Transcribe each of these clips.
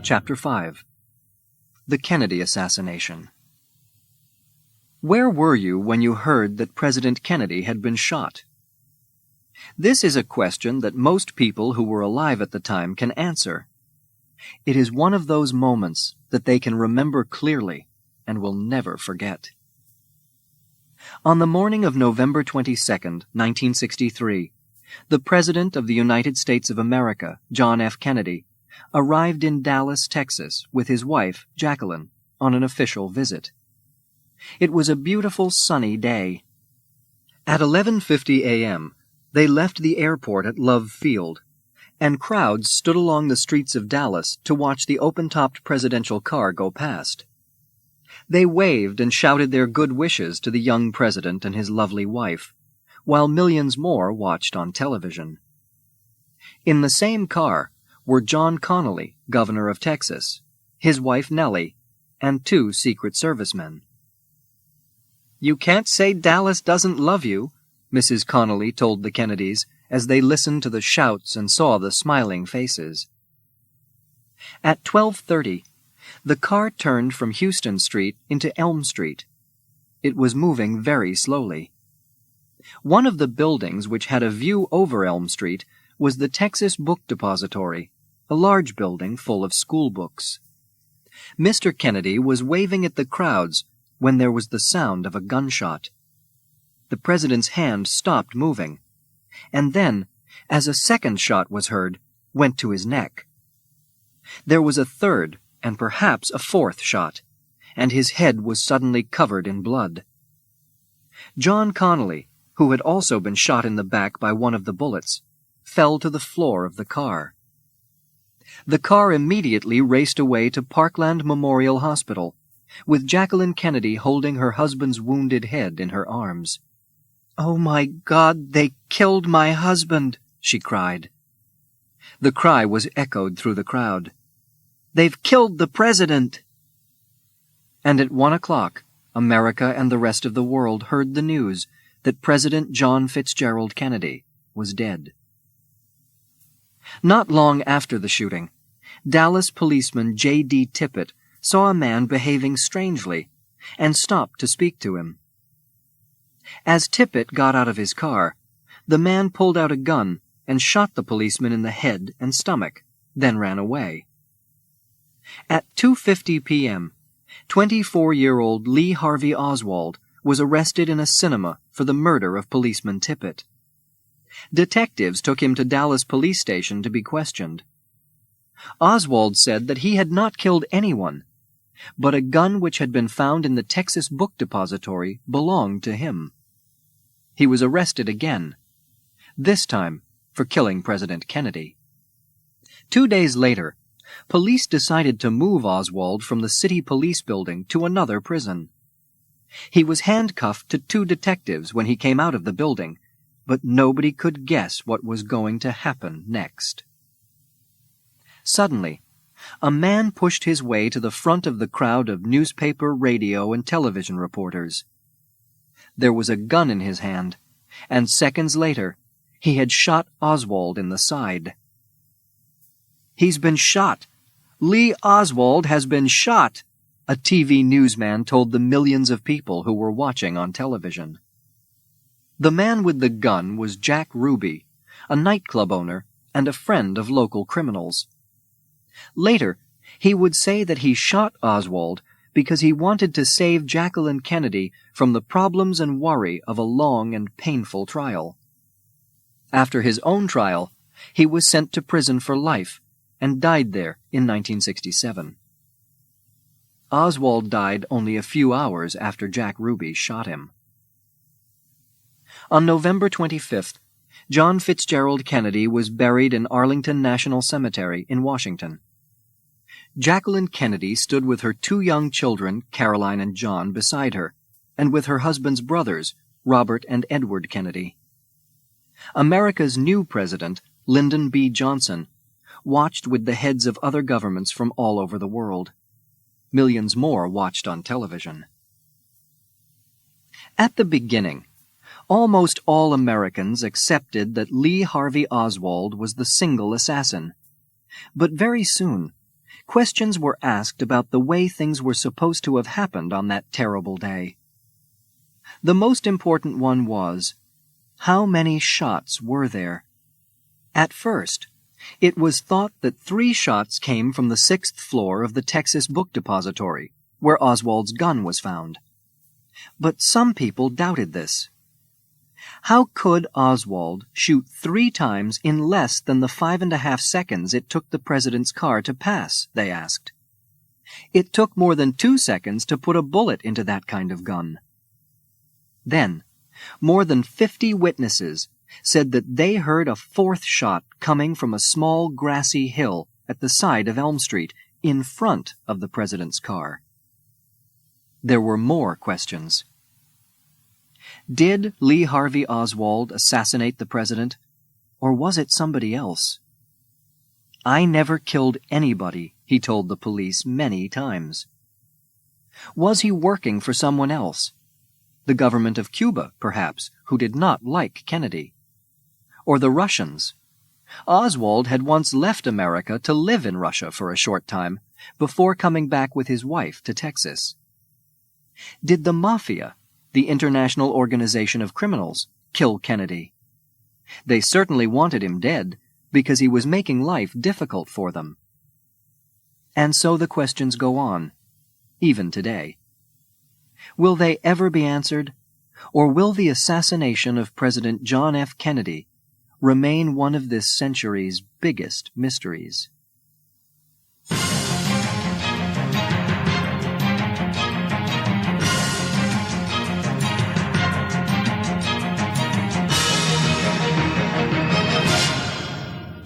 Chapter 5. The Kennedy Assassination. Where were you when you heard that President Kennedy had been shot? This is a question that most people who were alive at the time can answer. It is one of those moments that they can remember clearly and will never forget. On the morning of November 22, 1963, the President of the United States of America, John F. Kennedy, arrived in Dallas, Texas, with his wife, Jacqueline, on an official visit. It was a beautiful sunny day. At 11:50 a.m., they left the airport at Love Field, and crowds stood along the streets of Dallas to watch the open-topped presidential car go past. They waved and shouted their good wishes to the young president and his lovely wife, while millions more watched on television. In the same car were John Connally, governor of Texas, his wife Nellie, and 2 Secret Servicemen. "You can't say Dallas doesn't love you," Mrs. Connally told the Kennedys as they listened to the shouts and saw the smiling faces. At 12:30, the car turned from Houston Street into Elm Street. It was moving very slowly. One of the buildings which had a view over Elm Street was the Texas Book Depository, a large building full of school books. Mr. Kennedy was waving at the crowds when there was the sound of a gunshot. The president's hand stopped moving, and then, as a second shot was heard, went to his neck. There was a third, and perhaps a fourth shot, and his head was suddenly covered in blood. John Connally, who had also been shot in the back by one of the bullets, fell to the floor of the car. The car immediately raced away to Parkland Memorial Hospital, with Jacqueline Kennedy holding her husband's wounded head in her arms. "Oh, my God, they killed my husband," she cried. The cry was echoed through the crowd. "They've killed the president!" And at 1 o'clock, America and the rest of the world heard the news that President John Fitzgerald Kennedy was dead. Not long after the shooting, Dallas policeman J.D. Tippit saw a man behaving strangely and stopped to speak to him. As Tippit got out of his car, the man pulled out a gun and shot the policeman in the head and stomach, then ran away. At 2:50 p.m., 24-year-old Lee Harvey Oswald was arrested in a cinema for the murder of policeman Tippit. Detectives took him to Dallas Police Station to be questioned. Oswald said that he had not killed anyone, but a gun which had been found in the Texas Book Depository belonged to him. He was arrested again, this time for killing President Kennedy. 2 days later, police decided to move Oswald from the city police building to another prison. He was handcuffed to 2 detectives when he came out of the building, but nobody could guess what was going to happen next. Suddenly, a man pushed his way to the front of the crowd of newspaper, radio, and television reporters. There was a gun in his hand, and seconds later, he had shot Oswald in the side. "He's been shot! Lee Oswald has been shot!" a TV newsman told the millions of people who were watching on television. The man with the gun was Jack Ruby, a nightclub owner and a friend of local criminals. Later, he would say that he shot Oswald because he wanted to save Jacqueline Kennedy from the problems and worry of a long and painful trial. After his own trial, he was sent to prison for life and died there in 1967. Oswald died only a few hours after Jack Ruby shot him. On November 25th, John Fitzgerald Kennedy was buried in Arlington National Cemetery in Washington. Jacqueline Kennedy stood with her 2 young children, Caroline and John, beside her, and with her husband's brothers, Robert and Edward Kennedy. America's new president, Lyndon B. Johnson, watched with the heads of other governments from all over the world. Millions more watched on television. At the beginning, almost all Americans accepted that Lee Harvey Oswald was the single assassin. But very soon, questions were asked about the way things were supposed to have happened on that terrible day. The most important one was, how many shots were there? At first, it was thought that 3 shots came from the 6th floor of the Texas Book Depository, where Oswald's gun was found. But some people doubted this. How could Oswald shoot 3 times in less than the 5.5 seconds it took the president's car to pass, they asked. It took more than 2 seconds to put a bullet into that kind of gun. Then, more than 50 witnesses said that they heard a 4th shot coming from a small grassy hill at the side of Elm Street, in front of the president's car. There were more questions. Did Lee Harvey Oswald assassinate the president, or was it somebody else? I never killed anybody, he told the police many times. Was he working for someone else? The government of Cuba, perhaps, who did not like Kennedy. Or the Russians. Oswald had once left America to live in Russia for a short time, before coming back with his wife to Texas. Did the Mafia, the international organization of criminals, kill Kennedy? They certainly wanted him dead, because he was making life difficult for them. And so the questions go on, even today. Will they ever be answered, or will the assassination of President John F. Kennedy remain one of this century's biggest mysteries?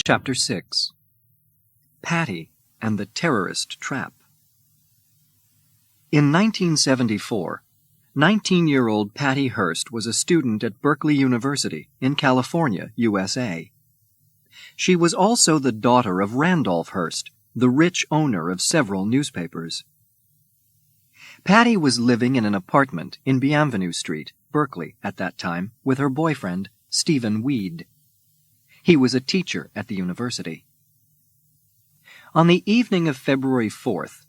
Chapter 6. Patty and the Terrorist Trap. In 1974, 19-year-old Patty Hearst was a student at Berkeley University in California, USA. She was also the daughter of Randolph Hearst, the rich owner of several newspapers. Patty was living in an apartment in Bienvenue Street, Berkeley, at that time, with her boyfriend, Stephen Weed. He was a teacher at the university. On the evening of February 4th,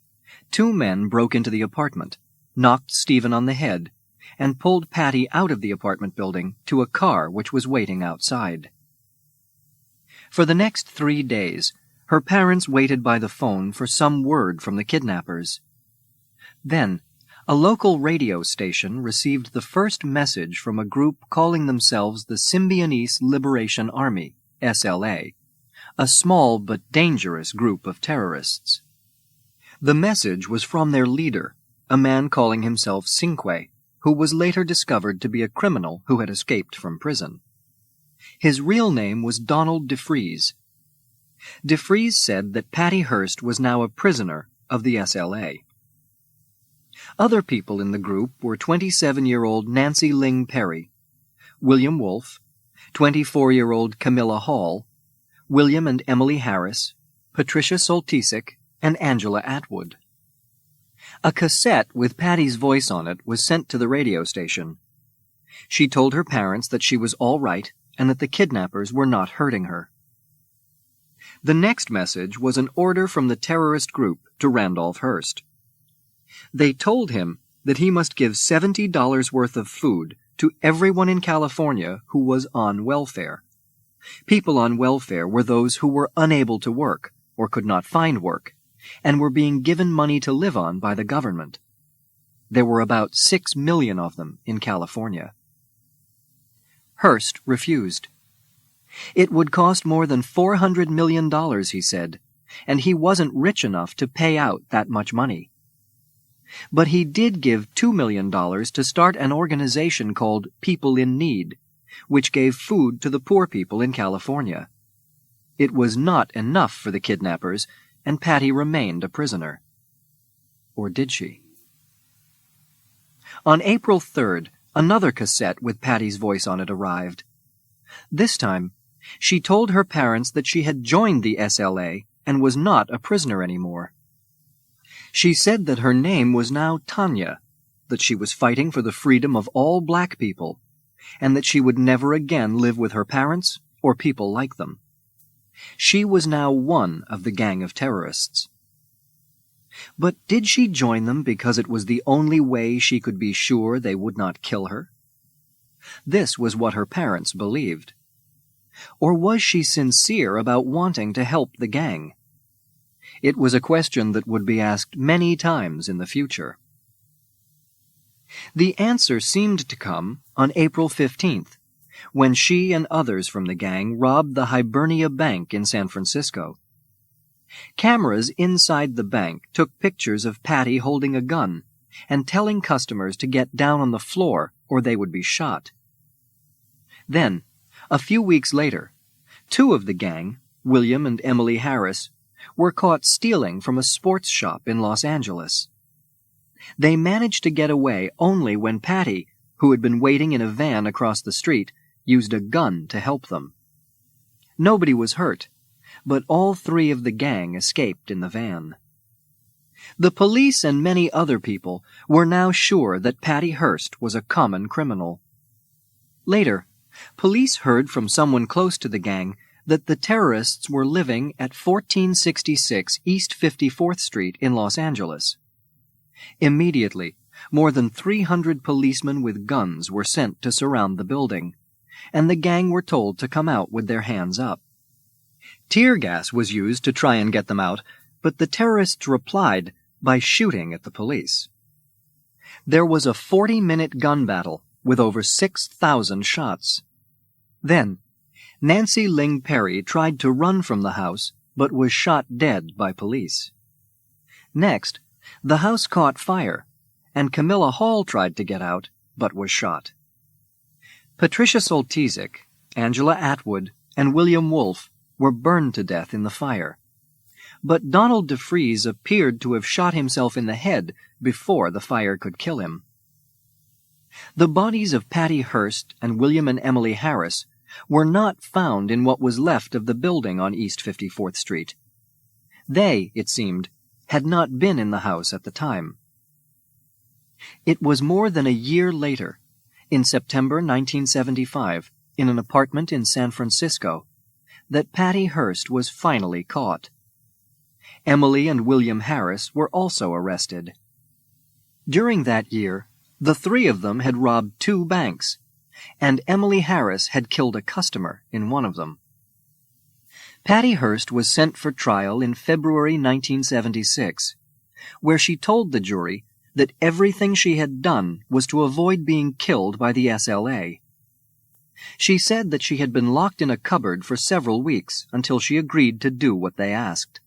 2 men broke into the apartment, knocked Stephen on the head, and pulled Patty out of the apartment building to a car which was waiting outside. For the next 3 days, her parents waited by the phone for some word from the kidnappers. Then, a local radio station received the first message from a group calling themselves the Symbionese Liberation Army, SLA, a small but dangerous group of terrorists. The message was from their leader, a man calling himself Cinque, who was later discovered to be a criminal who had escaped from prison. His real name was Donald DeFries. DeFries said that Patty Hearst was now a prisoner of the SLA. Other people in the group were 27-year-old Nancy Ling Perry, William Wolfe, 24-year-old Camilla Hall, William and Emily Harris, Patricia Soltisic, and Angela Atwood. A cassette with Patty's voice on it was sent to the radio station. She told her parents that she was all right and that the kidnappers were not hurting her. The next message was an order from the terrorist group to Randolph Hearst. They told him that he must give $70 worth of food to everyone in California who was on welfare. People on welfare were those who were unable to work or could not find work, and were being given money to live on by the government. There were about 6 million of them in California. Hearst refused. It would cost more than $400 million, he said, and he wasn't rich enough to pay out that much money. But he did give $2 million to start an organization called People in Need, which gave food to the poor people in California. It was not enough for the kidnappers, and Patty remained a prisoner. Or did she? On April 3rd, another cassette with Patty's voice on it arrived. This time, she told her parents that she had joined the SLA and was not a prisoner anymore. She said that her name was now Tanya, that she was fighting for the freedom of all black people, and that she would never again live with her parents or people like them. She was now one of the gang of terrorists. But did she join them because it was the only way she could be sure they would not kill her? This was what her parents believed. Or was she sincere about wanting to help the gang? It was a question that would be asked many times in the future. The answer seemed to come on April 15th, when she and others from the gang robbed the Hibernia Bank in San Francisco. Cameras inside the bank took pictures of Patty holding a gun and telling customers to get down on the floor or they would be shot. Then, a few weeks later, two of the gang, William and Emily Harris, were caught stealing from a sports shop in Los Angeles. They managed to get away only when Patty, who had been waiting in a van across the street, used a gun to help them. Nobody was hurt, but all three of the gang escaped in the van. The police and many other people were now sure that Patty Hearst was a common criminal. Later, police heard from someone close to the gang that the terrorists were living at 1466 East 54th Street in Los Angeles. Immediately, more than 300 policemen with guns were sent to surround the building, and the gang were told to come out with their hands up. Tear gas was used to try and get them out, but the terrorists replied by shooting at the police. There was a 40-minute gun battle with over 6,000 shots. Then, Nancy Ling Perry tried to run from the house, but was shot dead by police. Next, the house caught fire, and Camilla Hall tried to get out, but was shot. Patricia Soltysik, Angela Atwood, and William Wolfe were burned to death in the fire. But Donald DeFreeze appeared to have shot himself in the head before the fire could kill him. The bodies of Patty Hearst and William and Emily Harris were not found in what was left of the building on East 54th Street. They, it seemed, had not been in the house at the time. It was more than a year later, in September 1975, in an apartment in San Francisco, that Patty Hearst was finally caught. Emily and William Harris were also arrested. During that year, the three of them had robbed 2 banks, and Emily Harris had killed a customer in one of them. Patty Hearst was sent for trial in February 1976, where she told the jury that everything she had done was to avoid being killed by the SLA. She said that she had been locked in a cupboard for several weeks until she agreed to do what they asked.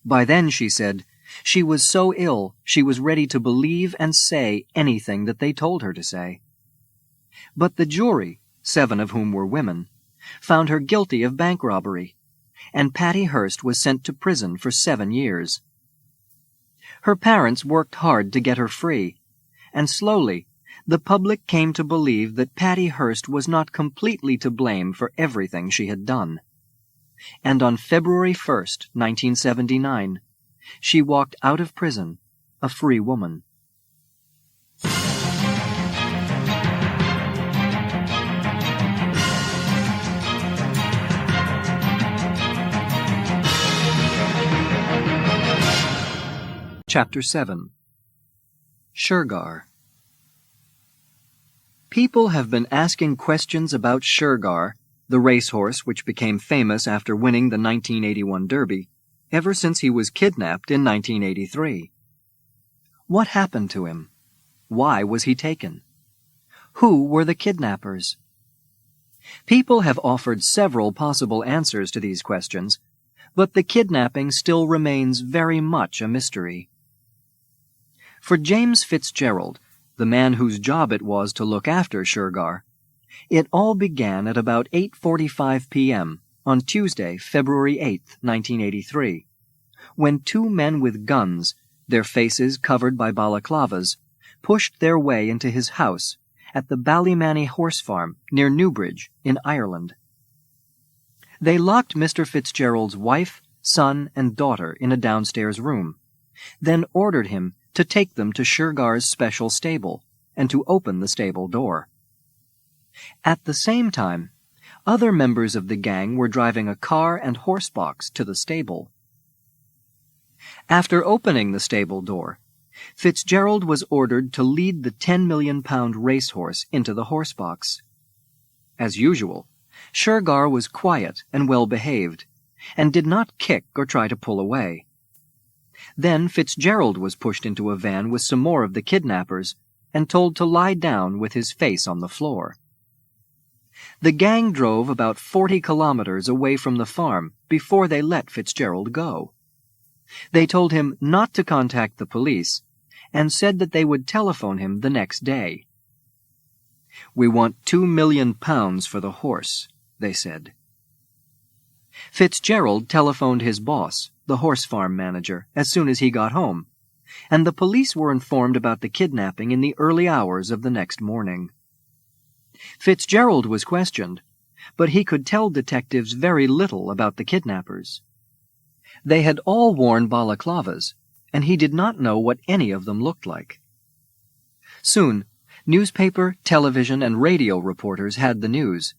By then, she said, she was so ill she was ready to believe and say anything that they told her to say. But the jury, 7 of whom were women, found her guilty of bank robbery, and Patty Hearst was sent to prison for 7 years. Her parents worked hard to get her free, and slowly the public came to believe that Patty Hearst was not completely to blame for everything she had done. And on February 1st, 1979, she walked out of prison, a free woman. Chapter 7. Shergar. People have been asking questions about Shergar, the racehorse which became famous after winning the 1981 Derby, ever since he was kidnapped in 1983. What happened to him? Why was he taken? Who were the kidnappers? People have offered several possible answers to these questions, but the kidnapping still remains very much a mystery. For James Fitzgerald, the man whose job it was to look after Shergar, it all began at about 8:45 p.m. on Tuesday, February 8, 1983, when 2 men with guns, their faces covered by balaclavas, pushed their way into his house at the Ballymanny Horse Farm near Newbridge in Ireland. They locked Mr. Fitzgerald's wife, son, and daughter in a downstairs room, then ordered him to take them to Shergar's special stable and to open the stable door. At the same time, other members of the gang were driving a car and horse box to the stable. After opening the stable door, Fitzgerald was ordered to lead the 10-million-pound racehorse into the horsebox. As usual, Shergar was quiet and well-behaved, and did not kick or try to pull away. Then Fitzgerald was pushed into a van with some more of the kidnappers and told to lie down with his face on the floor. The gang drove about 40 kilometers away from the farm before they let Fitzgerald go. They told him not to contact the police and said that they would telephone him the next day. "We want 2 million pounds for the horse," they said. Fitzgerald telephoned his boss, the horse farm manager, as soon as he got home, and the police were informed about the kidnapping in the early hours of the next morning. Fitzgerald was questioned, but he could tell detectives very little about the kidnappers. They had all worn balaclavas, and he did not know what any of them looked like. Soon, newspaper, television, and radio reporters had the news,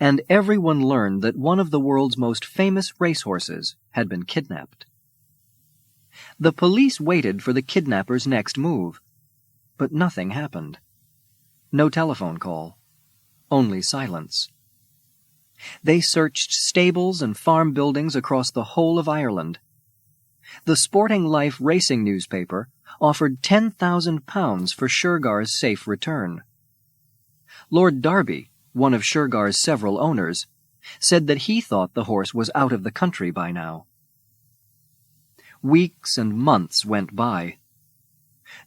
and everyone learned that one of the world's most famous racehorses had been kidnapped. The police waited for the kidnappers' next move, but nothing happened. No telephone call. Only silence. They searched stables and farm buildings across the whole of Ireland. The Sporting Life racing newspaper offered £10,000 for Shergar's safe return. Lord Derby, one of Shergar's several owners, said that he thought the horse was out of the country by now. Weeks and months went by.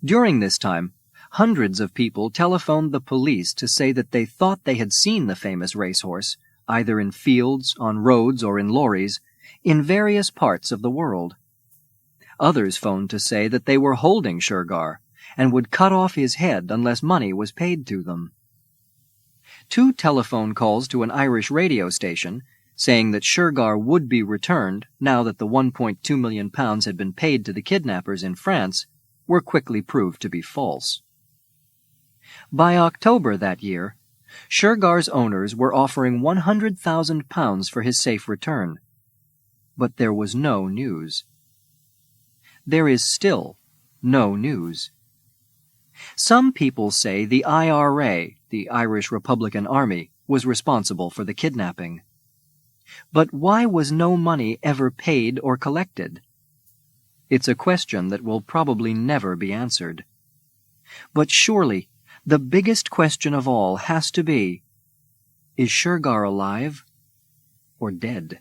During this time, hundreds of people telephoned the police to say that they thought they had seen the famous racehorse, either in fields, on roads, or in lorries, in various parts of the world. Others phoned to say that they were holding Shergar and would cut off his head unless money was paid to them. 2 telephone calls to an Irish radio station, saying that Shergar would be returned now that the £1.2 million had been paid to the kidnappers in France, were quickly proved to be false. By October that year, Shergar's owners were offering £100,000 for his safe return, but there was no news. There is still no news. Some people say the IRA, the Irish Republican Army, was responsible for the kidnapping. But why was no money ever paid or collected? It's a question that will probably never be answered. But surely, the biggest question of all has to be, is Shergar alive or dead?